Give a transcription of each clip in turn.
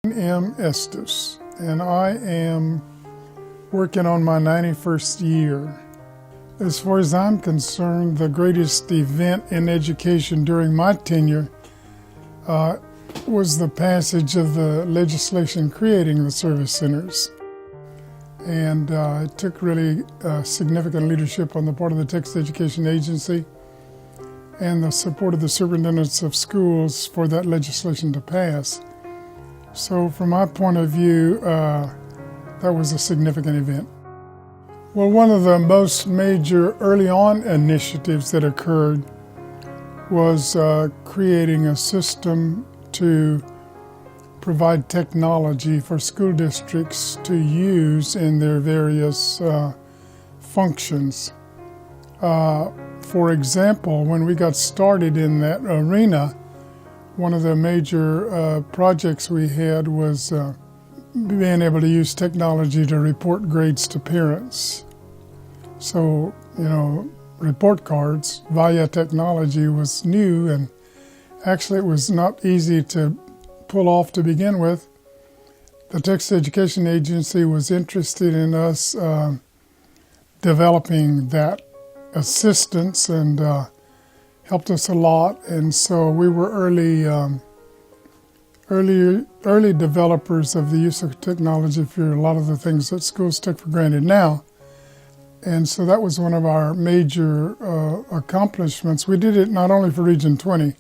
I'm Estes, and I am working on my 91st year. As far as I'm concerned, the greatest event in education during my tenure was the passage of the legislation creating the service centers. And it took really significant leadership on the part of the Texas Education Agency and the support of the superintendents of schools for that legislation to pass. So from my point of view, that was a significant event. Well, one of the most major early on initiatives that occurred was creating a system to provide technology for school districts to use in their various functions. For example, when we got started in that arena, one of the major projects we had was being able to use technology to report grades to parents. So, report cards via technology was new, and actually it was not easy to pull off to begin with. The Texas Education Agency was interested in us developing that assistance and helped us a lot, and so we were early developers of the use of technology for a lot of the things that schools take for granted now. And so that was one of our major accomplishments. We did it not only for Region 20,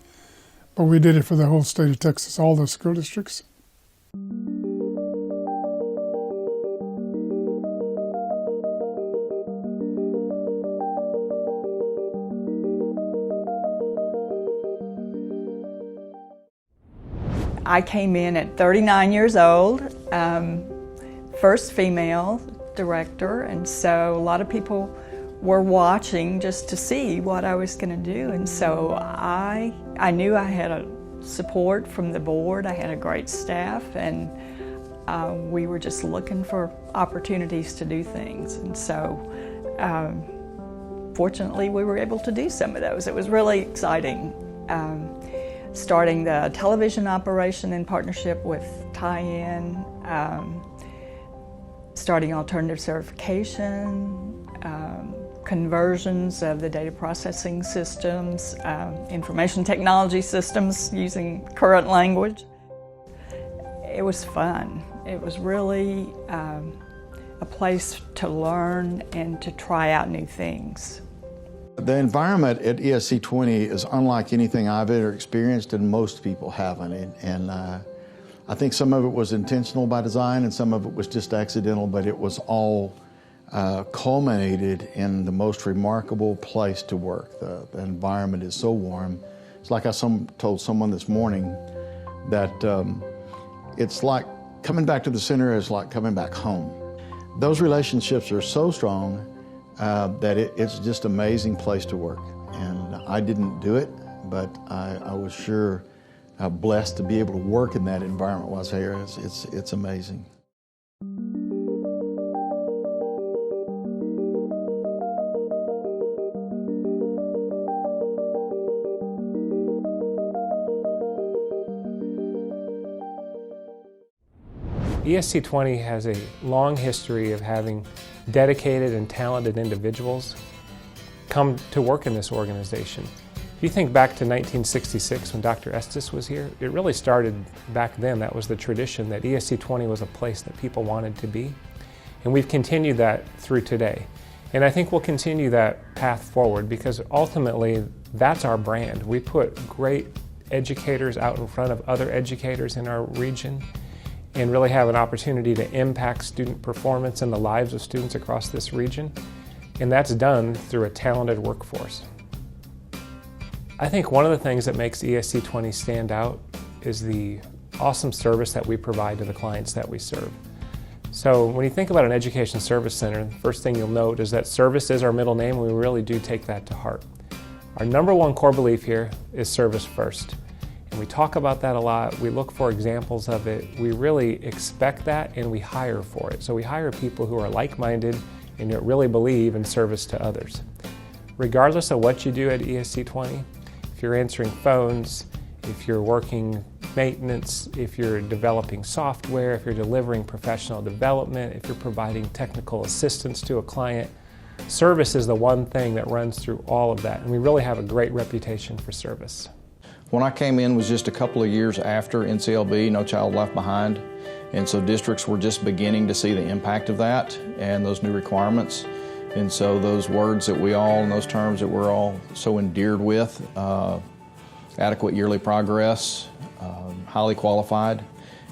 but we did it for the whole state of Texas, all the school districts. I came in at 39 years old, first female director, and so a lot of people were watching just to see what I was going to do. And so I knew I had a support from the board. I had a great staff, and we were just looking for opportunities to do things. And so fortunately we were able to do some of those. It was really exciting. Starting the television operation in partnership with Tie-In, starting alternative certification, conversions of the data processing systems, information technology systems using current language. It was fun. It was really a place to learn and to try out new things. The environment at ESC 20 is unlike anything I've ever experienced, and most people haven't. And I think some of it was intentional by design and some of it was just accidental, but it was all culminated in the most remarkable place to work. The environment is so warm. It's like I told someone this morning that it's like coming back to the center is like coming back home. Those relationships are so strong that it's just an amazing place to work. And I didn't do it, but I was sure blessed to be able to work in that environment while I was here. It's amazing. ESC 20 has a long history of having dedicated and talented individuals come to work in this organization. If you think back to 1966 when Dr. Estes was here, it really started back then. That was the tradition, that ESC 20 was a place that people wanted to be. And we've continued that through today. And I think we'll continue that path forward because ultimately that's our brand. We put great educators out in front of other educators in our region and really have an opportunity to impact student performance and the lives of students across this region. And that's done through a talented workforce. I think one of the things that makes ESC 20 stand out is the awesome service that we provide to the clients that we serve. So when you think about an education service center, the first thing you'll note is that service is our middle name, and we really do take that to heart. Our number one core belief here is service first. And we talk about that a lot. We look for examples of it. We really expect that, and we hire for it. So we hire people who are like-minded and that really believe in service to others. Regardless of what you do at ESC 20, if you're answering phones, if you're working maintenance, if you're developing software, if you're delivering professional development, if you're providing technical assistance to a client. Service is the one thing that runs through all of that, and we really have a great reputation for service. When I came in was just a couple of years after NCLB, No Child Left Behind, and so districts were just beginning to see the impact of that and those new requirements. And so those words that we all, and those terms that we're all so endeared with, adequate yearly progress, highly qualified,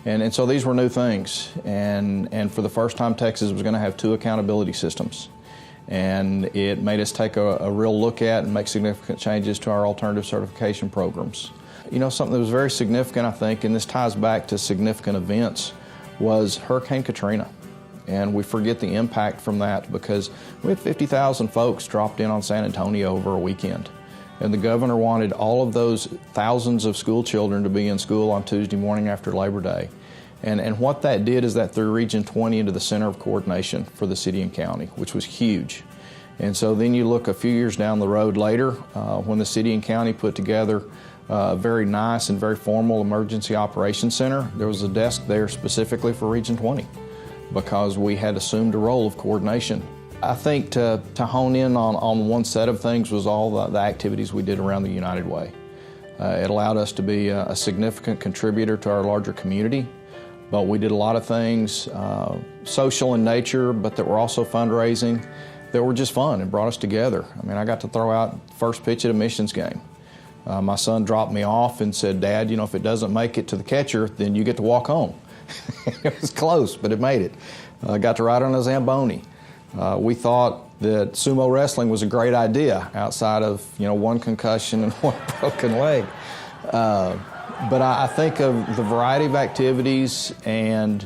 and so these were new things. And for the first time, Texas was going to have 2 accountability systems. And it made us take a real look at and make significant changes to our alternative certification programs. You know, something that was very significant, I think, and this ties back to significant events, was Hurricane Katrina. And we forget the impact from that because we had 50,000 folks dropped in on San Antonio over a weekend. And the governor wanted all of those thousands of school children to be in school on Tuesday morning after Labor Day. And what that did is that threw Region 20 into the center of coordination for the city and county, which was huge. And so then you look a few years down the road later, when the city and county put together a very nice and very formal emergency operations center, there was a desk there specifically for Region 20 because we had assumed a role of coordination. I think to hone in on one set of things was all the activities we did around the United Way. It allowed us to be a significant contributor to our larger community. But we did a lot of things, social in nature, but that were also fundraising, that were just fun and brought us together. I mean, I got to throw out first pitch at a missions game. My son dropped me off and said, "Dad, you know, if it doesn't make it to the catcher, then you get to walk home." It was close, but it made it. I got to ride on a Zamboni. We thought that sumo wrestling was a great idea outside of, you know, 1 concussion and 1 broken leg. But I think of the variety of activities and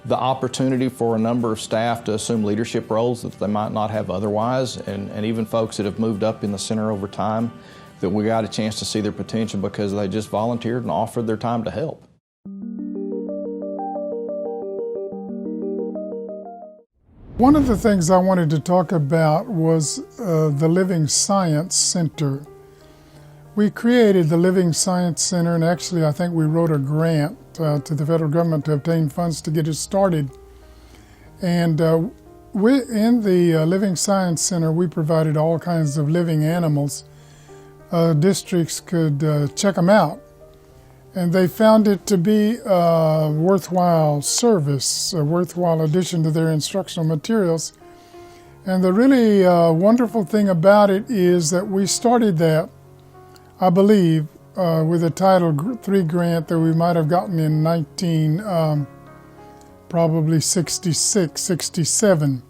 the opportunity for a number of staff to assume leadership roles that they might not have otherwise, and even folks that have moved up in the center over time, that we got a chance to see their potential because they just volunteered and offered their time to help. One of the things I wanted to talk about was the Living Science Center. We created the Living Science Center, and actually I think we wrote a grant to the federal government to obtain funds to get it started. And in the Living Science Center, we provided all kinds of living animals. Districts could check them out. And they found it to be a worthwhile service, a worthwhile addition to their instructional materials. And the really wonderful thing about it is that we started that, I believe, with a Title III grant that we might have gotten in probably 66, 67.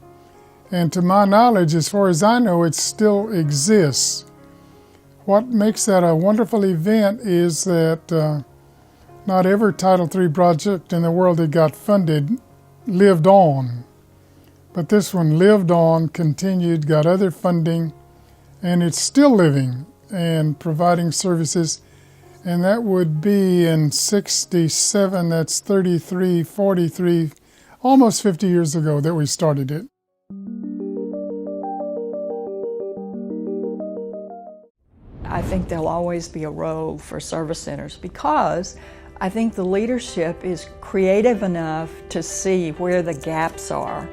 And to my knowledge, as far as I know, it still exists. What makes that a wonderful event is that not every Title III project in the world that got funded lived on. But this one lived on, continued, got other funding, and it's still living and providing services. And that would be in 67, that's 33, 43, almost 50 years ago that we started it. I think there'll always be a role for service centers because I think the leadership is creative enough to see where the gaps are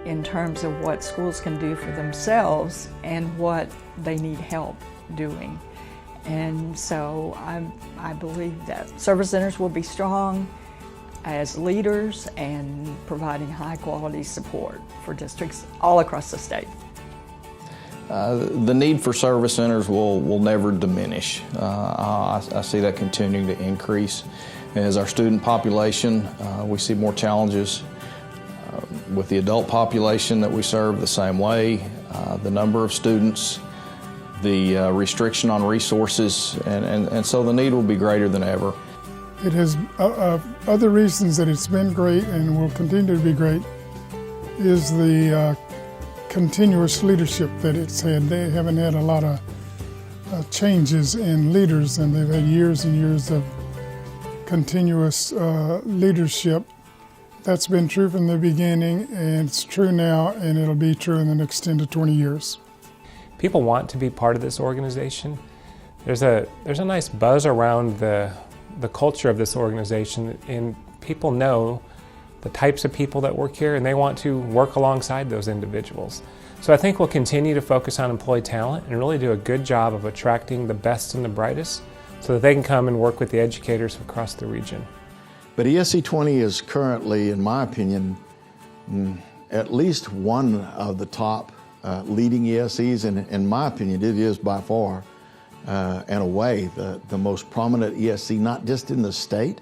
in terms of what schools can do for themselves and what they need help doing. And so I believe that service centers will be strong as leaders and providing high quality support for districts all across the state. The need for service centers will never diminish. I see that continuing to increase. As our student population, we see more challenges with the adult population that we serve the same way, the number of students, the restriction on resources, and so the need will be greater than ever. It has other reasons that it's been great and will continue to be great is the continuous leadership that it's had. They haven't had a lot of changes in leaders, and they've had years and years of continuous leadership. That's been true from the beginning, and it's true now, and it'll be true in the next 10 to 20 years. People want to be part of this organization. There's a nice buzz around the the culture of this organization, and people know the types of people that work here, and they want to work alongside those individuals. So I think we'll continue to focus on employee talent and really do a good job of attracting the best and the brightest so that they can come and work with the educators across the region. But ESC 20 is currently, in my opinion, at least one of the top leading ESCs, and in my opinion, it is by far and away the most prominent ESC, not just in the state,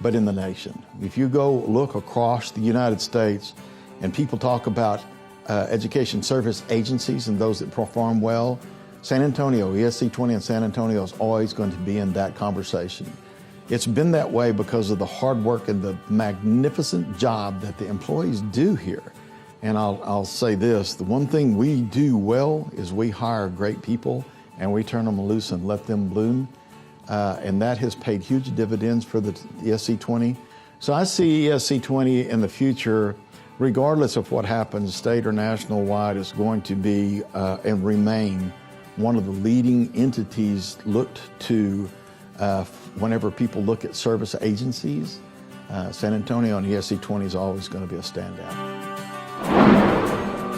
but in the nation. If you go look across the United States and people talk about education service agencies and those that perform well, San Antonio, ESC 20 in San Antonio is always going to be in that conversation. It's been that way because of the hard work and the magnificent job that the employees do here. And I'll say this, the one thing we do well is we hire great people and we turn them loose and let them bloom. And that has paid huge dividends for the ESC 20. So I see ESC 20 in the future, regardless of what happens, state or national wide, is going to be and remain one of the leading entities looked to whenever people look at service agencies. San Antonio and ESC 20 is always going to be a standout.